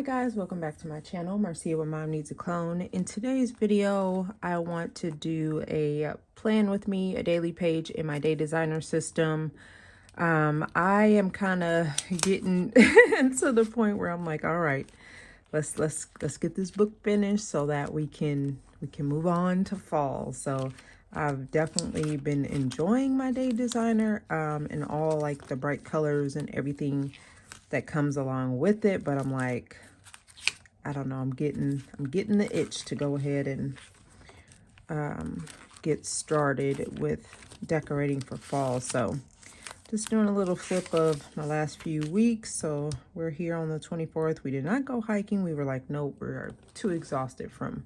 Hi guys, welcome back to my channel, Marcia with Mom Needs a Clone. In today's video, I want to do a plan with me, a daily page in my day designer system. I am kind of getting to the point where I'm like, all right, let's get this book finished so that we can move on to fall. So I've definitely been enjoying my day designer and all like the bright colors and everything that comes along with it, but I'm like, I don't know, I'm getting the itch to go ahead and get started with decorating for fall. So just doing a little flip of my last few weeks. So we're here on the 24th. We did not go hiking. We were like, nope, we're too exhausted from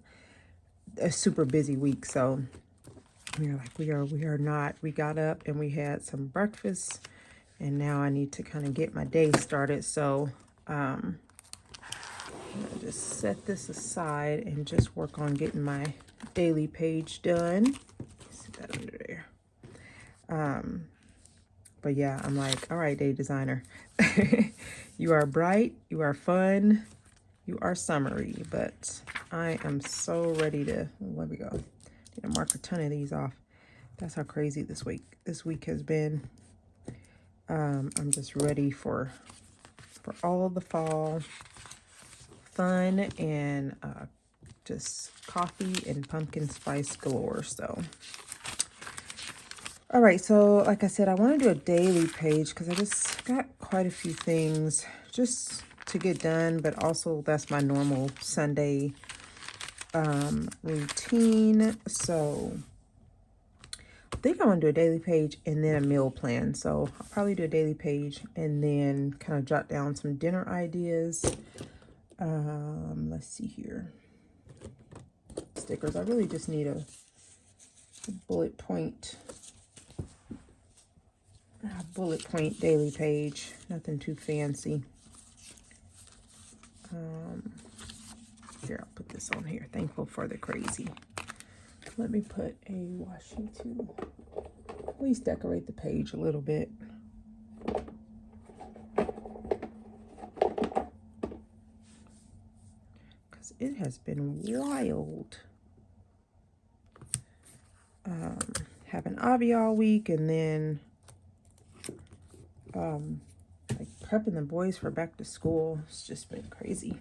a super busy week. So we are like, we are not. We got up and we had some breakfast, and now I need to kind of get my day started. So I'm gonna just set this aside and just work on getting my daily page done. Set that under there. But yeah, I'm like, all right, day designer. You are bright, you are fun, you are summery, but I am so ready to, let me go. Need to mark a ton of these off. That's how crazy this week has been. I'm just ready for all the fall fun and just coffee and pumpkin spice galore. So all right, so like I said, I want to do a daily page because I just got quite a few things just to get done, but also that's my normal Sunday routine. So I think I want to do a daily page and then a meal plan. So I'll probably do a daily page and then kind of jot down some dinner ideas. Let's see here. Stickers. I really just need a bullet point daily page. Nothing too fancy. Here, I'll put this on here. Thankful for the crazy. Let me put a washi to at least decorate the page a little bit. Because it has been wild. Having Avi all week and then like prepping the boys for back to school. It's just been crazy.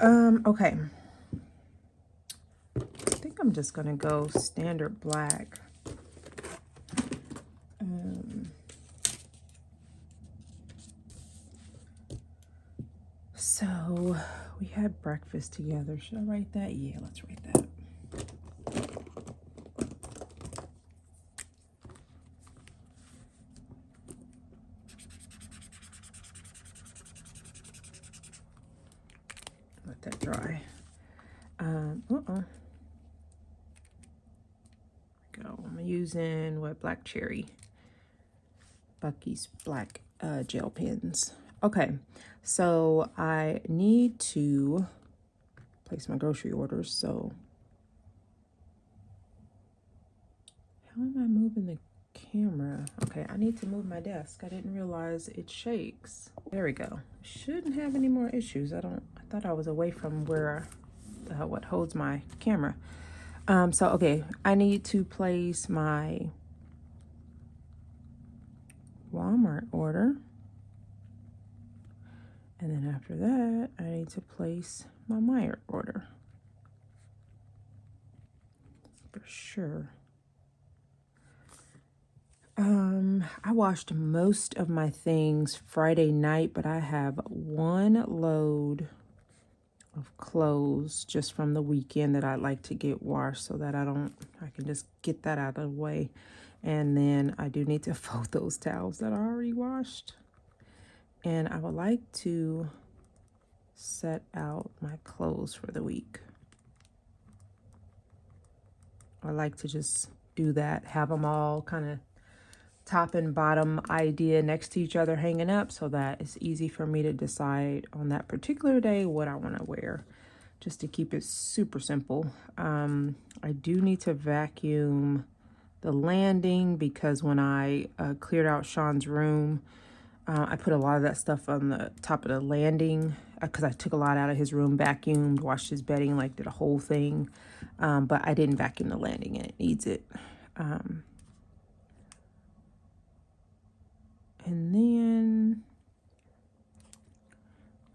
Okay. I think I'm just gonna go standard black. So we had breakfast together. Should I write that? Yeah, let's write that. Let that dry. Go. I'm using black cherry. Bucky's black gel pens. Okay, so I need to place my grocery orders. So how am I moving the camera? Okay, I need to move my desk. I didn't realize it shakes. There we go. Shouldn't have any more issues. I thought I was away from where what holds my camera. So okay, I need to place my Walmart order. And then after that, I need to place my Meijer order. For sure. I washed most of my things Friday night, but I have one load of clothes just from the weekend that I'd like to get washed so that I can just get that out of the way. And then I do need to fold those towels that are already washed. And I would like to set out my clothes for the week. I like to just do that, have them all kind of top and bottom idea next to each other hanging up so that it's easy for me to decide on that particular day what I want to wear, just to keep it super simple. I do need to vacuum the landing because when I cleared out Sean's room, I put a lot of that stuff on the top of the landing because I took a lot out of his room, vacuumed, washed his bedding, like did a whole thing. But I didn't vacuum the landing and it needs it. And then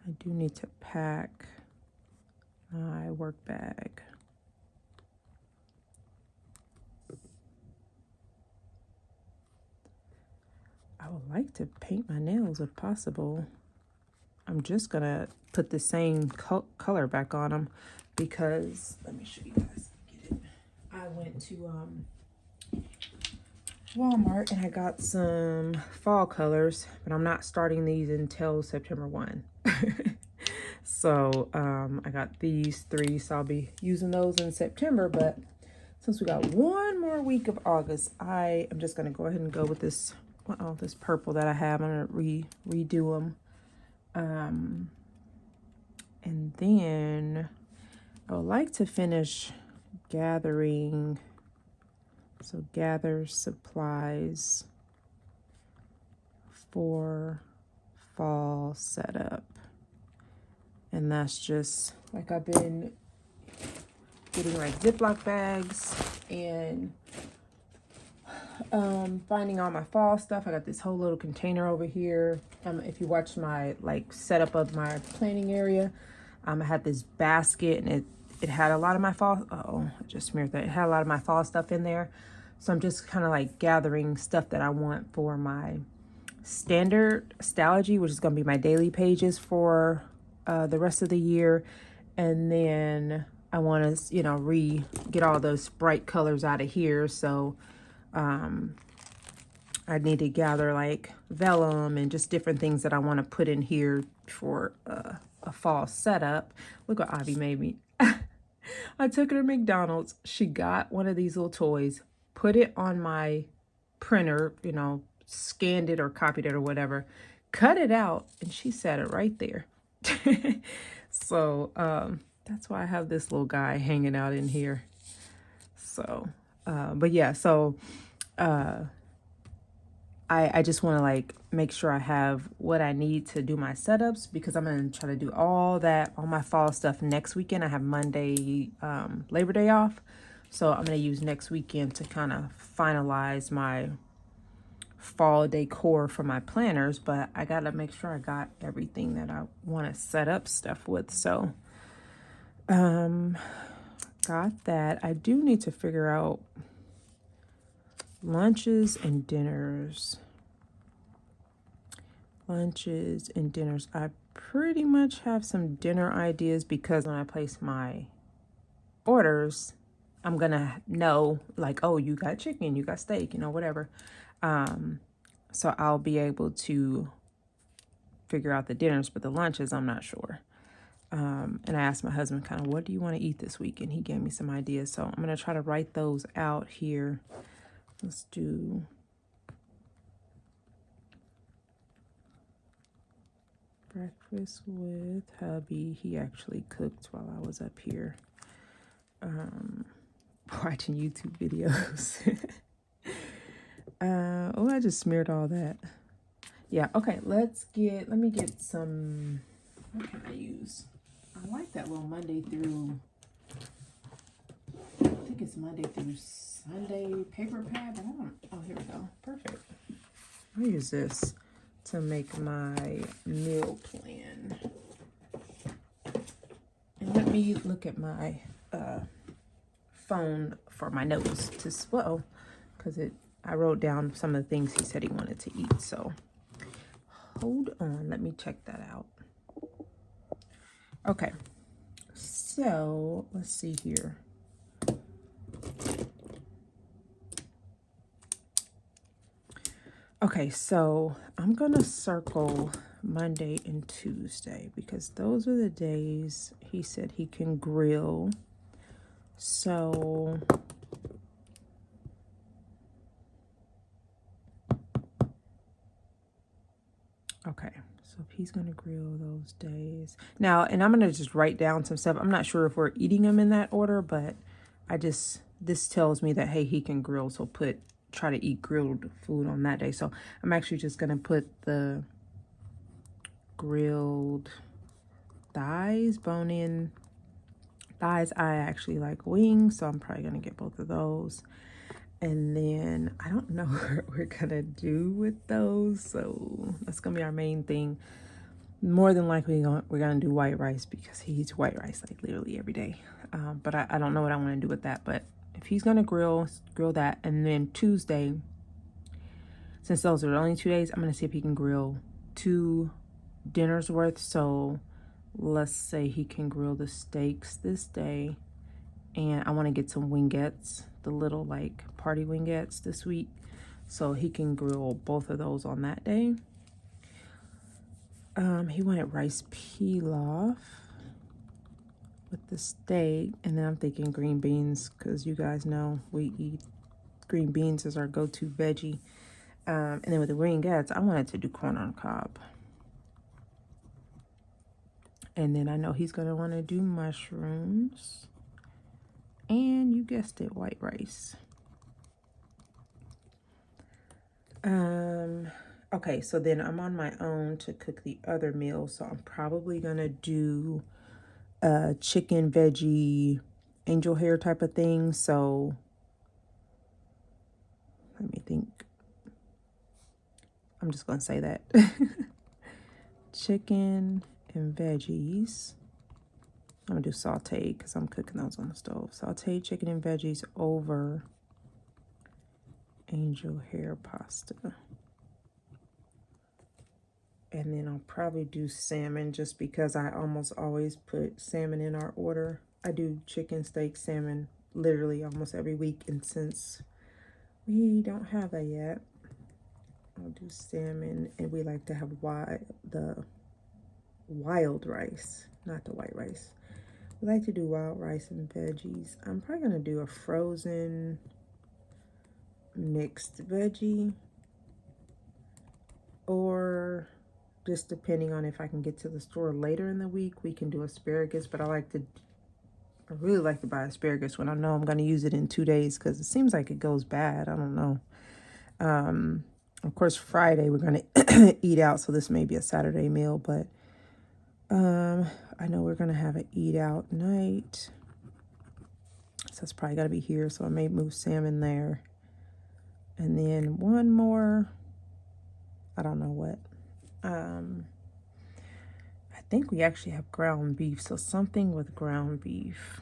I do need to pack my work bag. I would like to paint my nails if possible. I'm just gonna put the same color back on them because, let me show you guys, get it. I went to Walmart and I got some fall colors, but I'm not starting these until September 1. So I got these 3, so I'll be using those in September, but since we got 1 more week of August, I am just gonna go ahead and go with this, this purple that I have. I'm gonna redo them. And then I would like to finish gathering, so gather supplies for fall setup. And that's just like I've been getting like Ziploc bags and finding all my fall stuff. I got this whole little container over here. If you watch my like setup of my planning area, I had this basket and it had a lot of my fall, I just smeared that. It had a lot of my fall stuff in there. So I'm just kind of like gathering stuff that I want for my standard Stalogy, which is going to be my daily pages for the rest of the year. And then I want to, you know, get all those bright colors out of here. So I need to gather like vellum and just different things that I want to put in here for a fall setup. Look what Avi made me. I took her to McDonald's. She got one of these little toys, put it on my printer, you know, scanned it or copied it or whatever, cut it out, and she set it right there. So that's why I have this little guy hanging out in here. So but yeah, so I just want to like make sure I have what I need to do my setups, because I'm going to try to do all my fall stuff next weekend. I have Monday, Labor Day off. So I'm going to use next weekend to kind of finalize my fall decor for my planners, but I got to make sure I got everything that I want to set up stuff with. So, got that. I do need to figure out lunches and dinners. I pretty much have some dinner ideas, because when I place my orders, I'm gonna know like, oh, you got chicken, you got steak, you know, whatever. So I'll be able to figure out the dinners, but the lunches, I'm not sure. And I asked my husband kind of, what do you want to eat this week? And he gave me some ideas. So I'm going to try to write those out here. Let's do breakfast with hubby. He actually cooked while I was up here watching YouTube videos. Oh, I just smeared all that. Yeah, okay, let me get some, what can I use? I like that little Monday through, I think it's Monday through Sunday paper pad, but I don't, oh, here we go, perfect. I'll use this to make my meal plan. And let me look at my phone for my notes to swell, because I wrote down some of the things he said he wanted to eat. So hold on, let me check that out. Okay, so let's see here. Okay, so I'm gonna circle Monday and Tuesday, because those are the days he said he can grill. So okay, so if he's gonna grill those days now, and I'm gonna just write down some stuff. I'm not sure if we're eating them in that order, but this tells me that, hey, he can grill, so try to eat grilled food on that day. So I'm actually just gonna put the grilled thighs, bone-in thighs. I actually like wings, so I'm probably gonna get both of those. And then I don't know what we're gonna do with those, so that's gonna be our main thing. More than likely we're gonna do white rice because he eats white rice like literally every day. But I don't know what I want to do with that. But if he's gonna grill that. And then Tuesday, since those are the only 2 days, I'm gonna see if he can grill 2 dinners worth. So let's say he can grill the steaks this day, and I want to get some wingettes, the little like party wingettes this week, so he can grill both of those on that day. He wanted rice pilaf with the steak, and then I'm thinking green beans, because you guys know we eat green beans as our go-to veggie. And then with the wingettes, I wanted to do corn on cob. And then I know he's gonna want to do mushrooms, and you guessed it, white rice. Okay, so then I'm on my own to cook the other meals, so I'm probably gonna do chicken veggie angel hair type of thing. So let me think. I'm just gonna say that. Chicken and veggies. I'm gonna do sauteed because I'm cooking those on the stove. Sauteed chicken and veggies over angel hair pasta. And then I'll probably do salmon, just because I almost always put salmon in our order. I do chicken, steak, salmon literally almost every week. And since we don't have that yet, I'll do salmon. And we like to have the wild rice, not the white rice. We like to do wild rice and veggies. I'm probably gonna do a frozen mixed veggie, or just depending on if I can get to the store later in the week, we can do asparagus. But I really like to buy asparagus when I know I'm going to use it in 2 days, because it seems like it goes bad. I don't know. Of course, Friday we're going to eat out, so this may be a Saturday meal, but I know we're going to have an eat out night, so it's probably got to be here, so I may move salmon there. And then one more, I don't know what. I think we actually have ground beef, so something with ground beef.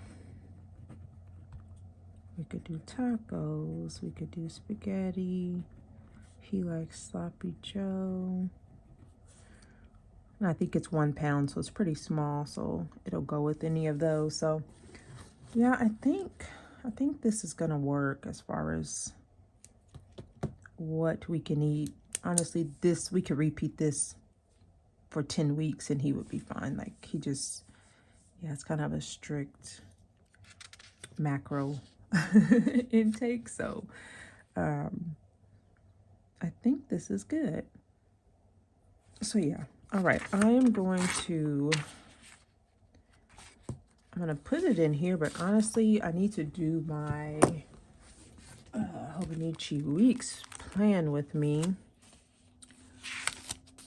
We could do tacos, we could do spaghetti. He likes sloppy joe. And I think it's 1 pound, so it's pretty small, so it'll go with any of those. So yeah, I think this is gonna work as far as what we can eat. Honestly, we could repeat this for 10 weeks and he would be fine. Like, it's kind of a strict macro intake. So I think this is good. So yeah, all right, I'm gonna put it in here, but honestly, I need to do my Hobonichi weeks plan with me.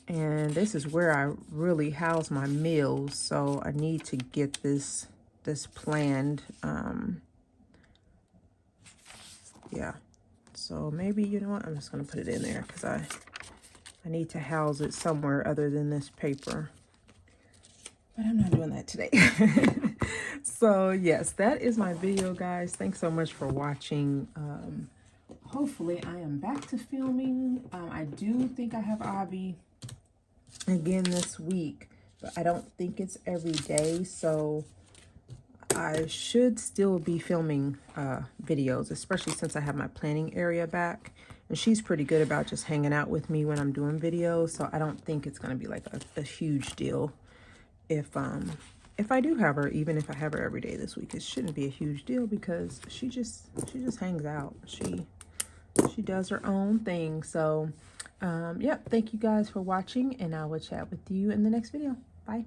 And this is where I really house my meals, so I need to get this planned. Yeah, so maybe, you know what, I'm just gonna put it in there, because I need to house it somewhere other than this paper, but I'm not doing that today. So yes, that is my video, guys. Thanks so much for watching. Hopefully I am back to filming. I do think I have Avi again this week, but I don't think it's every day, so I should still be filming videos, especially since I have my planning area back, and she's pretty good about just hanging out with me when I'm doing videos, so I don't think it's going to be like a huge deal if I do have her. Even if I have her every day this week, it shouldn't be a huge deal, because she just hangs out. She does her own thing. So yep, thank you guys for watching, and I will chat with you in the next video. Bye.